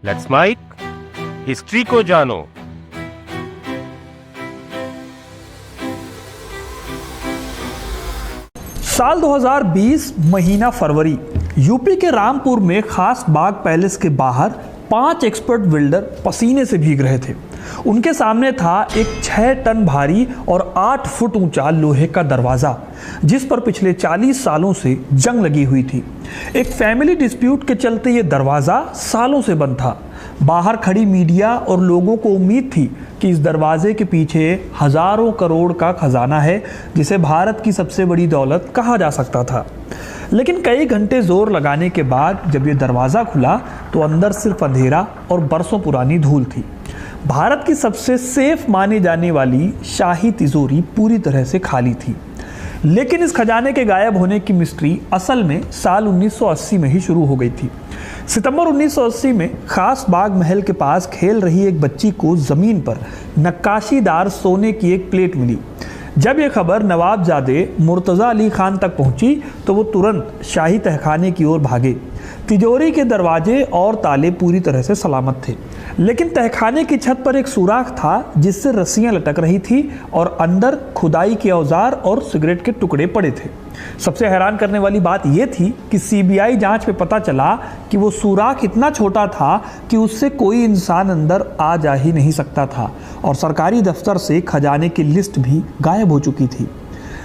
Let's mic history को जानो। साल 2020 महीना फरवरी, यूपी के रामपुर में खास बाग पैलेस के बाहर 5 एक्सपर्ट बिल्डर पसीने से भीग रहे थे। उनके सामने था एक 6 टन भारी और 8 फुट ऊंचा लोहे का दरवाज़ा, जिस पर पिछले 40 सालों से जंग लगी हुई थी। एक फैमिली डिस्प्यूट के चलते ये दरवाज़ा सालों से बंद था। बाहर खड़ी मीडिया और लोगों को उम्मीद थी कि इस दरवाजे के पीछे हजारों करोड़ का खजाना है, जिसे भारत की सबसे बड़ी दौलत कहा जा सकता था। लेकिन कई घंटे जोर लगाने के बाद जब ये दरवाज़ा खुला तो अंदर सिर्फ अंधेरा और बरसों पुरानी धूल थी। भारत की सबसे सेफ मानी जाने वाली शाही तिजोरी पूरी तरह से खाली थी। लेकिन इस खजाने के गायब होने की मिस्ट्री असल में साल 1980 में ही शुरू हो गई थी। सितंबर 1980 में खास बाग महल के पास खेल रही एक बच्ची को ज़मीन पर नक्काशीदार सोने की एक प्लेट मिली। जब यह खबर नवाबजादे मुर्तज़ा अली खान तक पहुंची तो वो तुरंत शाही तहखाने की ओर भागे। तिजोरी के दरवाजे और ताले पूरी तरह से सलामत थे, लेकिन तहखाने की छत पर एक सुराख था जिससे रस्सियां लटक रही थी और अंदर खुदाई के औजार और सिगरेट के टुकड़े पड़े थे। सबसे हैरान करने वाली बात यह थी कि सीबीआई जांच में पता चला कि वो सुराख इतना छोटा था कि उससे कोई इंसान अंदर आ जा ही नहीं सकता था, और सरकारी दफ्तर से खजाने की लिस्ट भी गायब हो चुकी थी।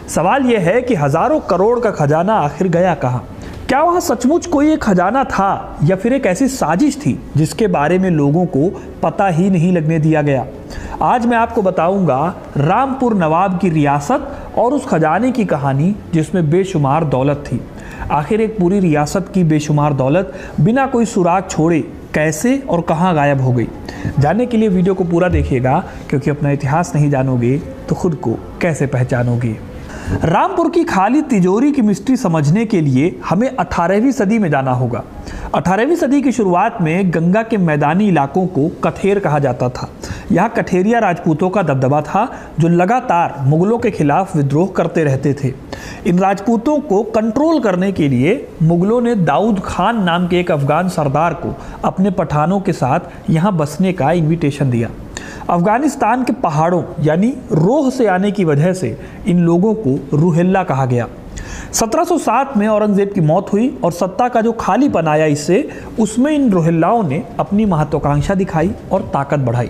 सवाल यह है कि हजारों करोड़ का खजाना आखिर गया कहाँ? क्या वहाँ सचमुच कोई एक खजाना था या फिर एक ऐसी साजिश थी जिसके बारे में लोगों को पता ही नहीं लगने दिया गया? आज मैं आपको बताऊंगा रामपुर नवाब की रियासत और उस खजाने की कहानी जिसमें बेशुमार दौलत थी। आखिर एक पूरी रियासत की बेशुमार दौलत बिना कोई सुराग छोड़े कैसे और कहां गायब हो गई? जानने के लिए वीडियो को पूरा देखिएगा, क्योंकि अपना इतिहास नहीं जानोगे तो खुद को कैसे पहचानोगे। रामपुर की खाली तिजोरी की मिस्ट्री समझने के लिए हमें 18वीं सदी में जाना होगा। 18वीं सदी की शुरुआत में गंगा के मैदानी इलाकों को कथेर कहा जाता था। यहाँ कठेरिया राजपूतों का दबदबा था जो लगातार मुगलों के खिलाफ विद्रोह करते रहते थे। इन राजपूतों को कंट्रोल करने के लिए मुगलों ने दाऊद खान नाम के एक अफगान सरदार को अपने पठानों के साथ यहाँ बसने का इन्विटेशन दिया। अफगानिस्तान के पहाड़ों यानी रोह से आने की वजह से इन लोगों को रूहेल्ला कहा गया। 1707 में औरंगजेब की मौत हुई और सत्ता का जो खालीपन आया इससे, उसमें इन रोहिल्लाओं ने अपनी महत्वाकांक्षा दिखाई और ताकत बढ़ाई।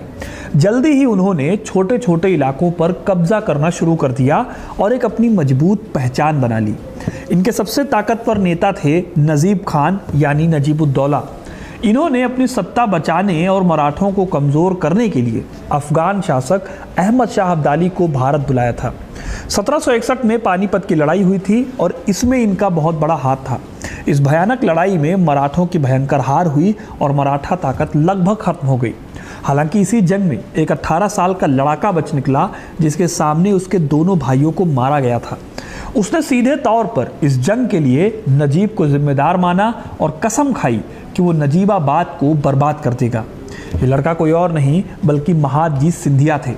जल्दी ही उन्होंने छोटे छोटे इलाकों पर कब्जा करना शुरू कर दिया और एक अपनी मजबूत पहचान बना ली। इनके सबसे ताकतवर नेता थे नजीब खान यानी नजीबुद्दौला। इन्होंने अपनी सत्ता बचाने और मराठों को कमज़ोर करने के लिए अफगान शासक अहमद शाह अब्दाली को भारत बुलाया था। 1761 में पानीपत की लड़ाई हुई थी और इसमें इनका बहुत बड़ा हाथ था। इस भयानक लड़ाई में मराठों की भयंकर हार हुई और मराठा ताकत लगभग खत्म हो गई। हालांकि इसी जंग में एक 18 साल का लड़ाका बच निकला जिसके सामने उसके दोनों भाइयों को मारा गया था। उसने सीधे तौर पर इस जंग के लिए नजीब को जिम्मेदार माना और कसम खाई कि वो नजीबाबाद को बर्बाद कर देगा। ये लड़का कोई और नहीं बल्कि महादजी सिंधिया थे।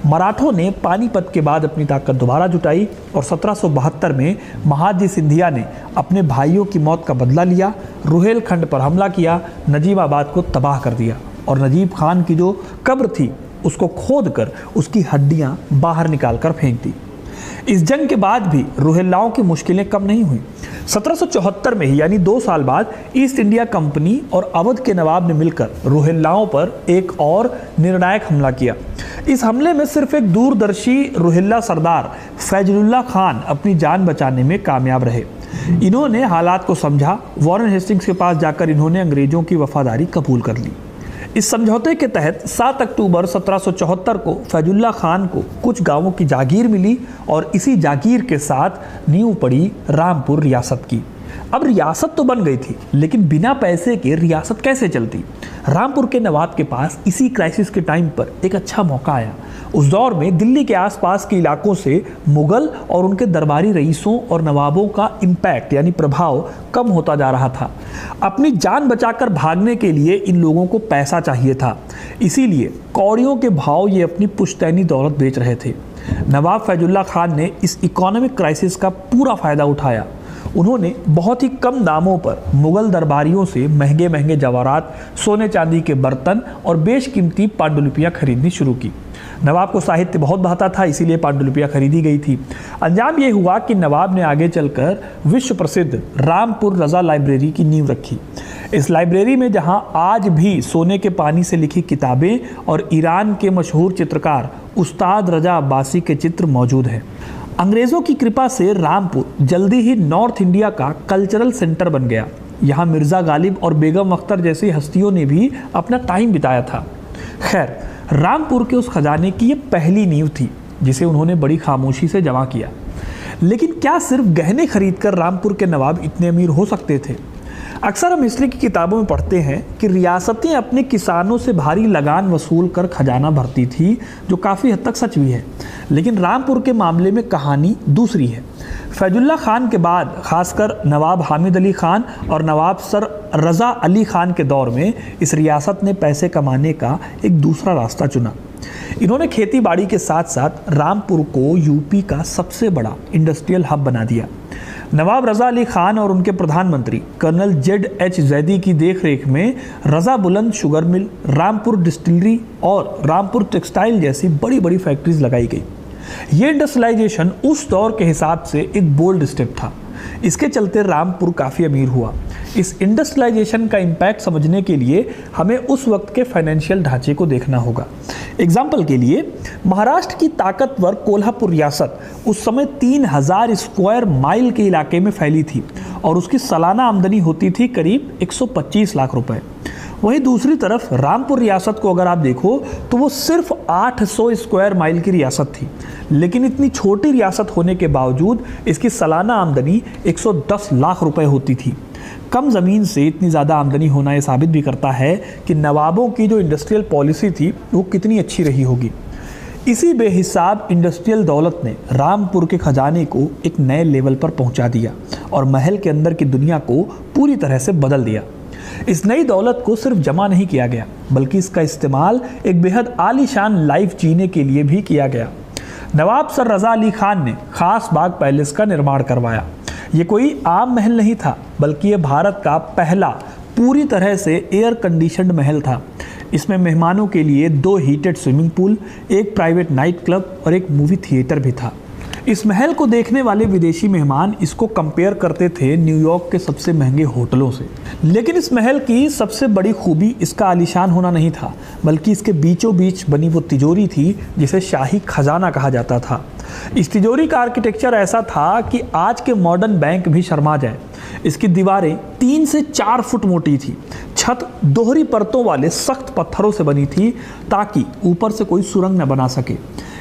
मराठों ने पानीपत के बाद अपनी ताकत दोबारा जुटाई और 1772 में महादजी सिंधिया ने अपने भाइयों की मौत का बदला लिया, रुहेलखंड पर हमला किया, नजीबाबाद को तबाह कर दिया और नजीब खान की जो कब्र थी उसको खोद कर उसकी हड्डियां बाहर निकाल कर फेंक दी। इस जंग के बाद भी रोहिल्लाओं की मुश्किलें कम नहीं हुई। 1774 में ही यानी 2 साल बाद ईस्ट इंडिया कंपनी और अवध के नवाब ने मिलकर रोहिल्लाओं पर एक और निर्णायक हमला किया। इस हमले में सिर्फ एक दूरदर्शी रोहिल्ला सरदार फैजुल्लाह खान अपनी जान बचाने में कामयाब रहे। इन्होंने हालात को समझा। वॉरेन हेस्टिंग्स के पास जाकर इन्होंने अंग्रेजों की वफादारी कबूल कर ली। इस समझौते के तहत 7 अक्टूबर 1774 को फैजुल्लाह खान को कुछ गांवों की जागीर मिली और इसी जागीर के साथ नींव पड़ी रामपुर रियासत की। अब रियासत तो बन गई थी, लेकिन बिना पैसे के रियासत कैसे चलती? रामपुर के नवाब के पास इसी क्राइसिस के टाइम पर एक अच्छा मौका आया। उस दौर में दिल्ली के आसपास के इलाकों से मुगल और उनके दरबारी रईसों और नवाबों का इम्पैक्ट यानी प्रभाव कम होता जा रहा था। अपनी जान बचाकर भागने के लिए इन लोगों को पैसा चाहिए था, इसीलिए कौड़ियों के भाव ये अपनी पुश्तैनी दौलत बेच रहे थे। नवाब फैजुल्लाह खान ने इस इकोनॉमिक क्राइसिस का पूरा फायदा उठाया। उन्होंने बहुत ही कम दामों पर मुगल दरबारियों से महंगे महंगे जवाहरात, सोने चांदी के बर्तन और बेशकीमती पांडुलिपियां खरीदनी शुरू की। नवाब को साहित्य बहुत भाता था, इसीलिए पांडुलिपियां खरीदी गई थी। अंजाम ये हुआ कि नवाब ने आगे चलकर विश्व प्रसिद्ध रामपुर रजा लाइब्रेरी की नींव रखी। इस लाइब्रेरी में जहां आज भी सोने के पानी से लिखी किताबें और ईरान के मशहूर चित्रकार उस्ताद रजा अब्बासी के चित्र मौजूद हैं। अंग्रेज़ों की कृपा से रामपुर जल्दी ही नॉर्थ इंडिया का कल्चरल सेंटर बन गया। यहाँ मिर्ज़ा गालिब और बेगम अख्तर जैसी हस्तियों ने भी अपना टाइम बिताया था। खैर, रामपुर के उस खजाने की ये पहली नींव थी जिसे उन्होंने बड़ी खामोशी से जमा किया। लेकिन क्या सिर्फ गहने खरीदकर रामपुर के नवाब इतने अमीर हो सकते थे? अक्सर हम हिस्ट्री की किताबों में पढ़ते हैं कि रियासतें अपने किसानों से भारी लगान वसूल कर खजाना भरती थी, जो काफ़ी हद तक सच भी है। लेकिन रामपुर के मामले में कहानी दूसरी है। फैजुल्ला खान के बाद खासकर नवाब हामिद अली खान और नवाब सर रज़ा अली खान के दौर में इस रियासत ने पैसे कमाने का एक दूसरा रास्ता चुना। इन्होंने खेती बाड़ी के साथ साथ रामपुर को यूपी का सबसे बड़ा इंडस्ट्रियल हब बना दिया। नवाब रज़ा अली खान और उनके प्रधानमंत्री कर्नल ZH जैदी की देखरेख में रज़ा बुलंद शुगर मिल, रामपुर डिस्टिलरी और रामपुर टेक्सटाइल जैसी बड़ी बड़ी फैक्ट्रीज लगाई गई। ये इंडस्ट्रियलाइजेशन उस दौर के हिसाब से एक बोल्ड स्टेप था। इसके चलते रामपुर काफ़ी अमीर हुआ। इस इंडस्ट्रियलाइजेशन का इम्पैक्ट समझने के लिए हमें उस वक्त के फाइनेंशियल ढांचे को देखना होगा। एग्जाम्पल के लिए, महाराष्ट्र की ताकतवर कोल्हापुर रियासत उस समय 3000 स्क्वायर माइल के इलाके में फैली थी और उसकी सालाना आमदनी होती थी करीब 125 लाख रुपए। वहीं दूसरी तरफ रामपुर रियासत को अगर आप देखो तो वो सिर्फ 800 स्क्वायर माइल की रियासत थी, लेकिन इतनी छोटी रियासत होने के बावजूद इसकी सालाना आमदनी 110 लाख रुपए होती थी। कम ज़मीन से इतनी ज़्यादा आमदनी होना ये साबित भी करता है कि नवाबों की जो इंडस्ट्रियल पॉलिसी थी वो कितनी अच्छी रही होगी। इसी बेहिसाब इंडस्ट्रियल दौलत ने रामपुर के खजाने को एक नए लेवल पर पहुंचा दिया और महल के अंदर की दुनिया को पूरी तरह से बदल दिया। इस नई दौलत को सिर्फ जमा नहीं किया गया, बल्कि इसका इस्तेमाल एक बेहद आलीशान लाइफ जीने के लिए भी किया गया। नवाब सर रज़ा अली खान ने खास बाग पैलेस का निर्माण करवाया। ये कोई आम महल नहीं था, बल्कि ये भारत का पहला पूरी तरह से एयर कंडीशन्ड महल था। इसमें मेहमानों के लिए 2 हीटेड स्विमिंग पूल, एक प्राइवेट नाइट क्लब और एक मूवी थिएटर भी था। इस महल को देखने वाले विदेशी मेहमान इसको कंपेयर करते थे न्यूयॉर्क के सबसे महंगे होटलों से। लेकिन इस महल की सबसे बड़ी खूबी इसका आलीशान होना नहीं था, बल्कि इसके बीचों बीच बनी वो तिजोरी थी जिसे शाही खजाना कहा जाता था। इस तिजोरी का आर्किटेक्चर ऐसा था कि आज के मॉडर्न बैंक भी शर्मा जाए। इसकी दीवारें 3 से 4 फुट मोटी थी। छत दोहरी परतों वाले सख्त पत्थरों से बनी थी ताकि ऊपर से कोई सुरंग न बना सके।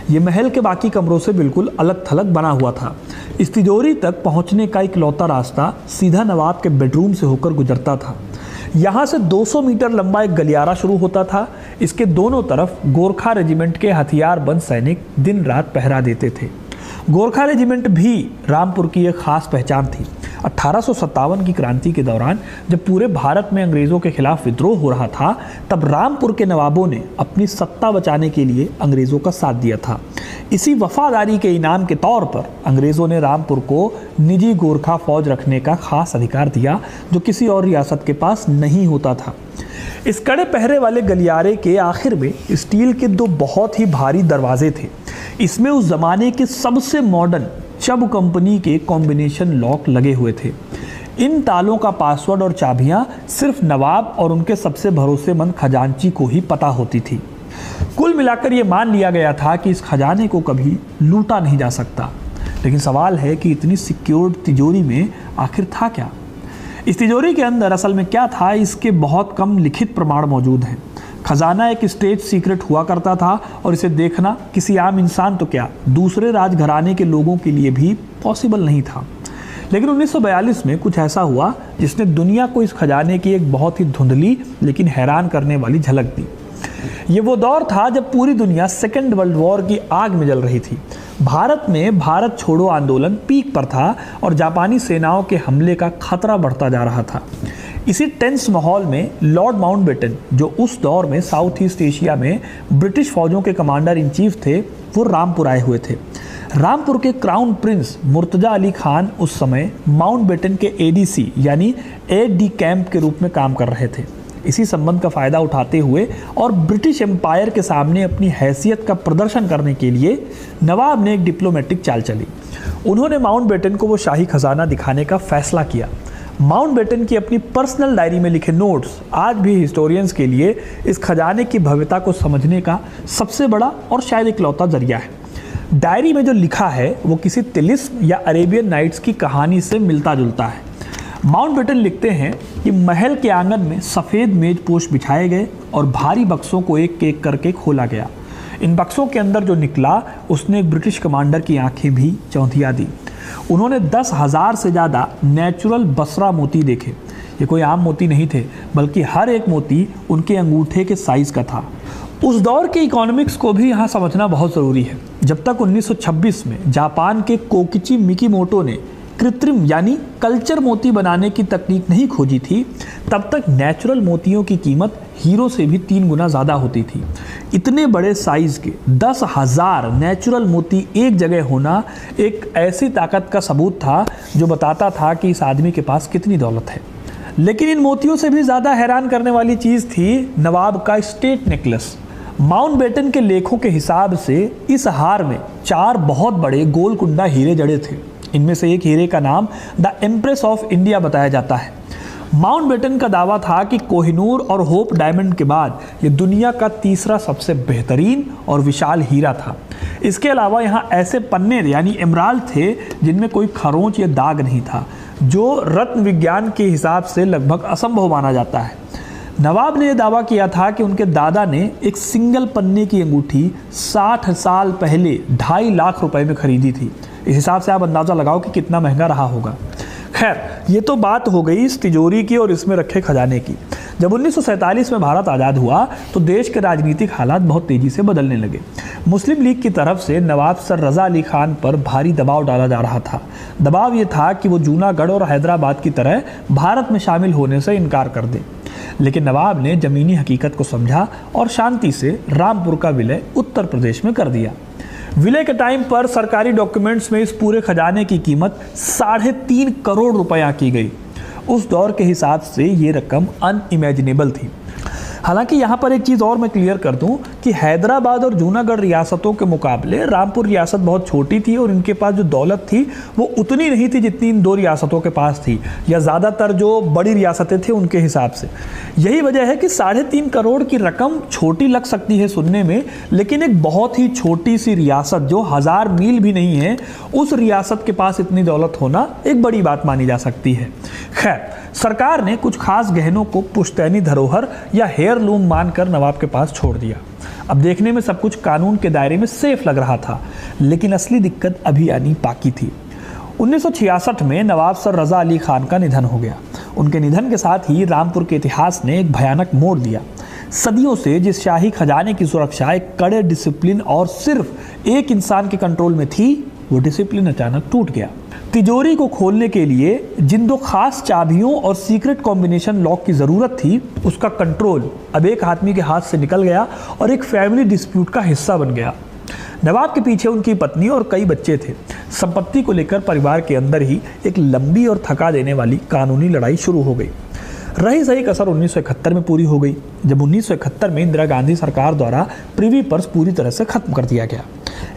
ये महल के बाकी कमरों से बिल्कुल अलग थलग बना हुआ था। इस तिजोरी तक पहुंचने का इकलौता रास्ता सीधा नवाब के बेडरूम से होकर गुजरता था। यहाँ से 200 मीटर लंबा एक गलियारा शुरू होता था। इसके दोनों तरफ गोरखा रेजिमेंट के हथियारबंद सैनिक दिन रात पहरा देते थे। गोरखा रेजिमेंट भी रामपुर की एक खास पहचान थी। 1857 की क्रांति के दौरान जब पूरे भारत में अंग्रेज़ों के खिलाफ विद्रोह हो रहा था, तब रामपुर के नवाबों ने अपनी सत्ता बचाने के लिए अंग्रेज़ों का साथ दिया था। इसी वफादारी के इनाम के तौर पर अंग्रेज़ों ने रामपुर को निजी गोरखा फौज रखने का खास अधिकार दिया, जो किसी और रियासत के पास नहीं होता था। इस कड़े पहरे वाले गलियारे के आखिर में स्टील के 2 बहुत ही भारी दरवाजे थे। इसमें उस ज़माने के सबसे मॉडर्न चब कंपनी के कॉम्बिनेशन लॉक लगे हुए थे। इन तालों का पासवर्ड और चाबियां सिर्फ नवाब और उनके सबसे भरोसेमंद खजांची को ही पता होती थी। कुल मिलाकर ये मान लिया गया था कि इस खजाने को कभी लूटा नहीं जा सकता। लेकिन सवाल है कि इतनी सिक्योर्ड तिजोरी में आखिर था क्या? इस तिजोरी के अंदर असल में क्या था, इसके बहुत कम लिखित प्रमाण मौजूद हैं। खजाना एक स्टेट सीक्रेट हुआ करता था और इसे देखना किसी आम इंसान तो क्या, दूसरे राजघराने के लोगों के लिए भी पॉसिबल नहीं था। लेकिन 1942 में कुछ ऐसा हुआ जिसने दुनिया को इस खजाने की एक बहुत ही धुंधली लेकिन हैरान करने वाली झलक दी। ये वो दौर था जब पूरी दुनिया सेकेंड वर्ल्ड वॉर की आग में जल रही थी। भारत में भारत छोड़ो आंदोलन पीक पर था और जापानी सेनाओं के हमले का खतरा बढ़ता जा रहा था। इसी टेंस माहौल में लॉर्ड माउंटबेटन, जो उस दौर में साउथ ईस्ट एशिया में ब्रिटिश फौजों के कमांडर इन चीफ थे, वो रामपुर आए हुए थे। रामपुर के क्राउन प्रिंस मुर्तजा अली खान उस समय माउंटबेटन के एडीसी यानी एड डी कैंप के रूप में काम कर रहे थे। इसी संबंध का फ़ायदा उठाते हुए और ब्रिटिश एम्पायर के सामने अपनी हैसियत का प्रदर्शन करने के लिए नवाब ने एक डिप्लोमेटिक चाल चली। उन्होंने माउंटबेटन को वो शाही खजाना दिखाने का फैसला किया। माउंटबेटन की अपनी पर्सनल डायरी में लिखे नोट्स आज भी हिस्टोरियंस के लिए इस खजाने की भव्यता को समझने का सबसे बड़ा और शायद इकलौता जरिया है। डायरी में जो लिखा है वो किसी तिलिस्म या अरेबियन नाइट्स की कहानी से मिलता जुलता है। माउंटबेटन लिखते हैं कि महल के आंगन में सफ़ेद मेजपोश बिछाए गए और भारी बक्सों को एक एक करके खोला गया। इन बक्सों के अंदर जो निकला उसने एक ब्रिटिश कमांडर की आंखें भी चौंधिया दी। उन्होंने 10,000 से ज़्यादा नेचुरल बसरा मोती देखे। ये कोई आम मोती नहीं थे, बल्कि हर एक मोती उनके अंगूठे के साइज़ का था। उस दौर के इकोनॉमिक्स को भी यहाँ समझना बहुत ज़रूरी है। जब तक 1926 में जापान के कोकिची मिकीमोटो ने कृत्रिम यानी कल्चर मोती बनाने की तकनीक नहीं खोजी थी, तब तक नेचुरल मोतियों की कीमत हीरो से भी 3 गुना ज़्यादा होती थी। इतने बड़े साइज़ के 10,000 नेचुरल मोती एक जगह होना एक ऐसी ताकत का सबूत था जो बताता था कि इस आदमी के पास कितनी दौलत है। लेकिन इन मोतियों से भी ज़्यादा हैरान करने वाली चीज़ थी नवाब का स्टेट नेकलेस। माउंटबेटन के लेखों के हिसाब से इस हार में 4 बहुत बड़े गोलकुंडा हीरे जड़े थे। इनमें से एक हीरे का नाम द एम्प्रेस ऑफ इंडिया बताया जाता है। माउंटबेटन का दावा था कि कोहिनूर और होप डायमंड के बाद ये दुनिया का तीसरा सबसे बेहतरीन और विशाल हीरा था। इसके अलावा यहाँ ऐसे पन्ने यानी एमराल्ड थे जिनमें कोई खरोंच या दाग नहीं था, जो रत्न विज्ञान के हिसाब से लगभग असंभव माना जाता है। नवाब ने यह दावा किया था कि उनके दादा ने एक सिंगल पन्ने की अंगूठी 60 साल पहले 2.5 लाख रुपए में खरीदी थी। इस हिसाब से आप अंदाज़ा लगाओ कि कितना महंगा रहा होगा। खैर, ये तो बात हो गई इस तिजोरी की और इसमें रखे खजाने की। जब 1947 में भारत आज़ाद हुआ तो देश के राजनीतिक हालात बहुत तेज़ी से बदलने लगे। मुस्लिम लीग की तरफ से नवाब सर रज़ा अली खान पर भारी दबाव डाला जा रहा था। दबाव ये था कि वो जूनागढ़ और हैदराबाद की तरह भारत में शामिल होने से इनकार कर दें। लेकिन नवाब ने ज़मीनी हकीकत को समझा और शांति से रामपुर का विलय उत्तर प्रदेश में कर दिया। विलय के टाइम पर सरकारी डॉक्यूमेंट्स में इस पूरे खजाने की कीमत 3.5 करोड़ रुपया की गई। उस दौर के हिसाब से ये रकम अनइमेजिनेबल थी। हालांकि यहाँ पर एक चीज़ और मैं क्लियर कर दूँ कि हैदराबाद और जूनागढ़ रियासतों के मुकाबले रामपुर रियासत बहुत छोटी थी और इनके पास जो दौलत थी वो उतनी नहीं थी जितनी इन 2 रियासतों के पास थी, या ज़्यादातर जो बड़ी रियासतें थे उनके हिसाब से। यही वजह है कि 3.5 करोड़ की रकम छोटी लग सकती है सुनने में, लेकिन एक बहुत ही छोटी सी रियासत जो 1000 मील भी नहीं है, उस रियासत के पास इतनी दौलत होना एक बड़ी बात मानी जा सकती है। खैर, सरकार ने कुछ खास गहनों को पुश्तैनी धरोहर या हेयरलूम मानकर नवाब के पास छोड़ दिया। अब देखने में सब कुछ कानून के दायरे में सेफ लग रहा था, लेकिन असली दिक्कत अभी आनी बाकी थी। 1966 में नवाब सर रज़ा अली खान का निधन हो गया। उनके निधन के साथ ही रामपुर के इतिहास ने एक भयानक मोड़ लिया। सदियों से जिस शाही खजाने की सुरक्षा एक कड़े डिसिप्लिन और सिर्फ एक इंसान के कंट्रोल में थी, वो डिसिप्लिन अचानक टूट गया। तिजोरी को खोलने के लिए जिन 2 खास चाबियों और सीक्रेट कॉम्बिनेशन लॉक की ज़रूरत थी, उसका कंट्रोल अब एक आदमी के हाथ से निकल गया और एक फैमिली डिस्प्यूट का हिस्सा बन गया। नवाब के पीछे उनकी पत्नी और कई बच्चे थे। संपत्ति को लेकर परिवार के अंदर ही एक लंबी और थका देने वाली कानूनी लड़ाई शुरू हो गई। रही सही कसर 1971 में पूरी हो गई, जब 1971 में इंदिरा गांधी सरकार द्वारा प्रिवी पर्स पूरी तरह से खत्म कर दिया गया।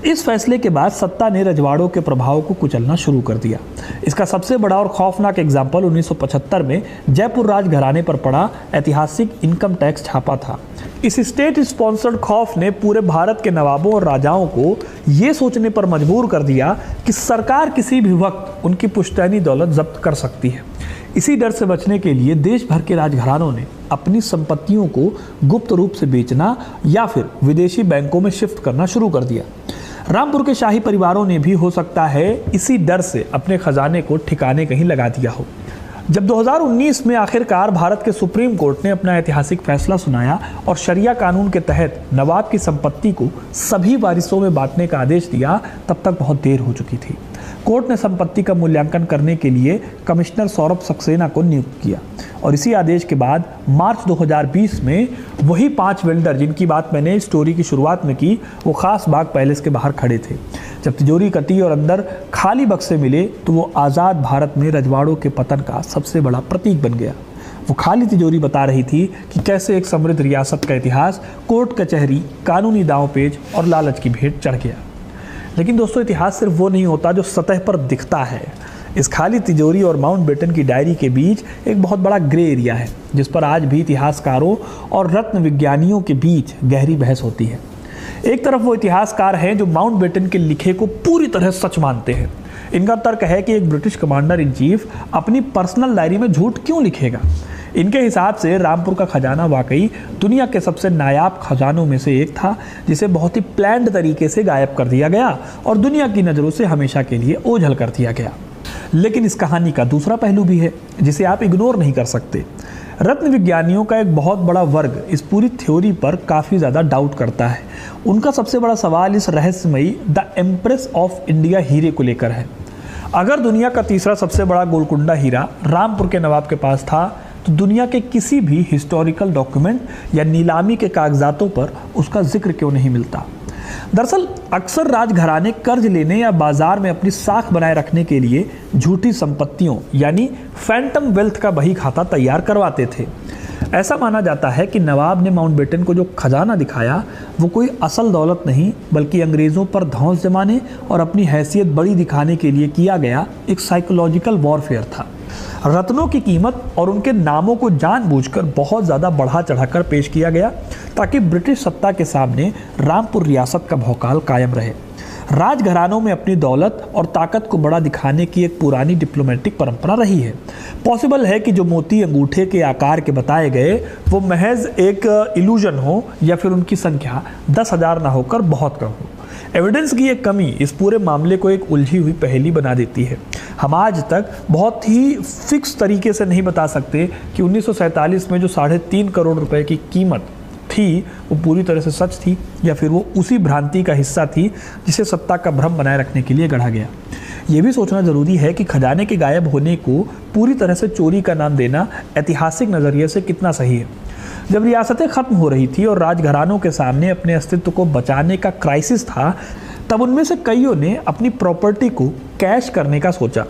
इस फैसले के बाद सत्ता ने रजवाड़ों के प्रभाव को कुचलना शुरू कर दिया। इसका सबसे बड़ा और खौफनाक एग्जाम्पल 1975 में जयपुर राजघराने पर पड़ा ऐतिहासिक इनकम टैक्स छापा था। इस स्टेट स्पॉन्सर्ड खौफ ने पूरे भारत के नवाबों और राजाओं को ये सोचने पर मजबूर कर दिया कि सरकार किसी भी वक्त उनकी पुश्तैनी दौलत जब्त कर सकती है। इसी डर से बचने के लिए देश भर के राजघरानों ने अपनी संपत्तियों को गुप्त रूप से बेचना या फिर विदेशी बैंकों में शिफ्ट करना शुरू कर दिया। रामपुर के शाही परिवारों ने भी हो सकता है इसी डर से अपने खजाने को ठिकाने कहीं लगा दिया हो। जब 2019 में आखिरकार भारत के सुप्रीम कोर्ट ने अपना ऐतिहासिक फैसला सुनाया और शरिया कानून के तहत नवाब की संपत्ति को सभी वारिसों में बांटने का आदेश दिया, तब तक बहुत देर हो चुकी थी। कोर्ट ने संपत्ति का मूल्यांकन करने के लिए कमिश्नर सौरभ सक्सेना को नियुक्त किया और इसी आदेश के बाद मार्च 2020 में वही 5 वेल्डर जिनकी बात मैंने स्टोरी की शुरुआत में की, वो खास बाग पैलेस के बाहर खड़े थे। जब तिजोरी कटी और अंदर खाली बक्से मिले तो वो आज़ाद भारत में रजवाड़ों के पतन का सबसे बड़ा प्रतीक बन गया। वो खाली तिजोरी बता रही थी कि कैसे एक समृद्ध रियासत का इतिहास कोर्ट कचहरी, कानूनी दांवपेच और लालच की भेंट चढ़ गया। लेकिन दोस्तों, इतिहास सिर्फ वो नहीं होता जो सतह पर दिखता है। इस खाली तिजोरी और माउंटबेटन की डायरी के बीच एक बहुत बड़ा ग्रे एरिया है, जिस पर आज भी इतिहासकारों और रत्न विज्ञानियों के बीच गहरी बहस होती है। एक तरफ वो इतिहासकार हैं जो माउंटबेटन के लिखे को पूरी तरह सच मानते हैं। इनका तर्क है कि एक ब्रिटिश कमांडर इन चीफ अपनी पर्सनल डायरी में झूठ क्यों लिखेगा। इनके हिसाब से रामपुर का खजाना वाकई दुनिया के सबसे नायाब खजानों में से एक था, जिसे बहुत ही प्लान्ड तरीके से गायब कर दिया गया और दुनिया की नज़रों से हमेशा के लिए ओझल कर दिया गया। लेकिन इस कहानी का दूसरा पहलू भी है जिसे आप इग्नोर नहीं कर सकते। रत्न विज्ञानियों का एक बहुत बड़ा वर्ग इस पूरी थ्योरी पर काफ़ी ज़्यादा डाउट करता है। उनका सबसे बड़ा सवाल इस रहस्यमयी द एम्प्रेस ऑफ इंडिया हीरे को लेकर है। अगर दुनिया का तीसरा सबसे बड़ा गोलकुंडा हीरा रामपुर के नवाब के पास था, तो दुनिया के किसी भी हिस्टोरिकल डॉक्यूमेंट या नीलामी के कागजातों पर उसका जिक्र क्यों नहीं मिलता। दरअसल अक्सर राजघराने कर्ज लेने या बाजार में अपनी साख बनाए रखने के लिए झूठी संपत्तियों यानी फैंटम वेल्थ का बही खाता तैयार करवाते थे। ऐसा माना जाता है कि नवाब ने माउंटबेटन को जो खजाना दिखाया वो कोई असल दौलत नहीं, बल्कि अंग्रेज़ों पर धौंस जमाने और अपनी हैसियत बड़ी दिखाने के लिए किया गया एक साइकोलॉजिकल वॉरफेयर था। रत्नों की कीमत और उनके नामों को जानबूझकर बहुत ज़्यादा बढ़ा चढ़ाकर पेश किया गया ताकि ब्रिटिश सत्ता के सामने रामपुर रियासत का भौकाल कायम रहे। राजघरानों में अपनी दौलत और ताकत को बड़ा दिखाने की एक पुरानी डिप्लोमेटिक परंपरा रही है। पॉसिबल है कि जो मोती अंगूठे के आकार के बताए गए वो महज एक इल्यूजन हो या फिर उनकी संख्या 10,000 ना होकर बहुत कम हो। एविडेंस की एक कमी इस पूरे मामले को एक उलझी हुई पहेली बना देती है। हम आज तक बहुत ही फिक्स तरीके से नहीं बता सकते कि 1947 में जो 3.5 करोड़ रुपए की कीमत थी वो पूरी तरह से सच थी या फिर वो उसी भ्रांति का हिस्सा थी जिसे सत्ता का भ्रम बनाए रखने के लिए गढ़ा गया। ये भी सोचना ज़रूरी है कि खजाने के गायब होने को पूरी तरह से चोरी का नाम देना ऐतिहासिक नज़रिए से कितना सही है। जब रियासतें ख़त्म हो रही थी और राजघरानों के सामने अपने अस्तित्व को बचाने का क्राइसिस था, तब उनमें से कईयों ने अपनी प्रॉपर्टी को कैश करने का सोचा।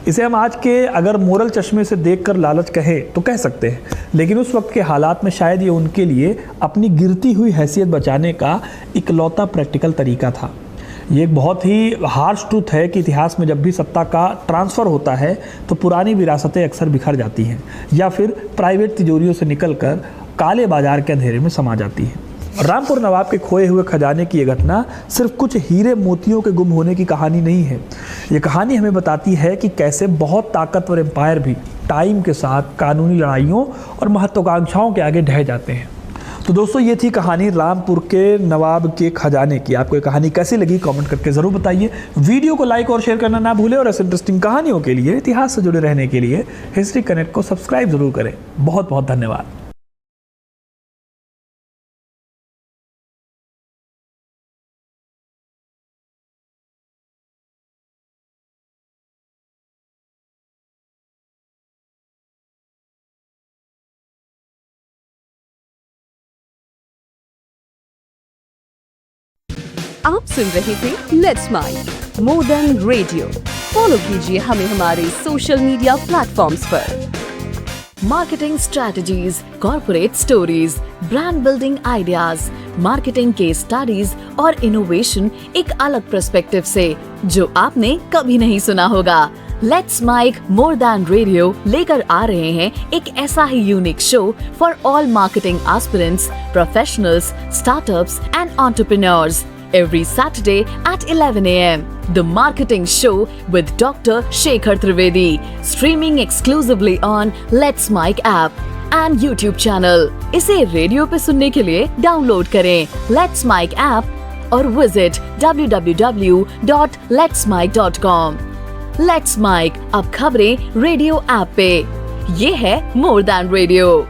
इसे हम आज के अगर मोरल चश्मे से देखकर लालच कहें तो कह सकते हैं, लेकिन उस वक्त के हालात में शायद ये उनके लिए अपनी गिरती हुई हैसियत बचाने का इकलौता प्रैक्टिकल तरीका था। ये एक बहुत ही हार्श ट्रूथ है कि इतिहास में जब भी सत्ता का ट्रांसफ़र होता है तो पुरानी विरासतें अक्सर बिखर जाती हैं या फिर प्राइवेट तिजोरियों से निकलकर काले बाजार के अंधेरे में समा जाती है। रामपुर नवाब के खोए हुए खजाने की ये घटना सिर्फ कुछ हीरे मोतियों के गुम होने की कहानी नहीं है। ये कहानी हमें बताती है कि कैसे बहुत ताकतवर एम्पायर भी टाइम के साथ कानूनी लड़ाइयों और महत्वाकांक्षाओं के आगे ढह जाते हैं। तो दोस्तों, ये थी कहानी रामपुर के नवाब के खजाने की। आपको ये कहानी कैसी लगी कमेंट करके ज़रूर बताइए। वीडियो को लाइक और शेयर करना ना भूलें और ऐसे इंटरेस्टिंग कहानियों के लिए, इतिहास से जुड़े रहने के लिए हिस्ट्री कनेक्ट को सब्सक्राइब ज़रूर करें। बहुत बहुत धन्यवाद। आप सुन रहे थे let's mic more than radio. Follow कीजिए हमें हमारे सोशल मीडिया प्लेटफॉर्म्स पर। Marketing strategies, corporate stories, brand building ideas, marketing case studies और इनोवेशन एक अलग पर्सपेक्टिव से जो आपने कभी नहीं सुना होगा। Let's mic more than radio लेकर आ रहे हैं एक ऐसा ही unique show for all marketing aspirants, professionals, startups and entrepreneurs every Saturday at 11 a.m. The Marketing Show with Dr. Shekhar Trivedi, streaming exclusively on Let's Mic app and YouTube channel. इसे radio पे सुनने के लिए download करें Let's Mic app और visit www.letsmic.com। Let's Mic अब खबरें radio app पे। ये है मोर देन रेडियो।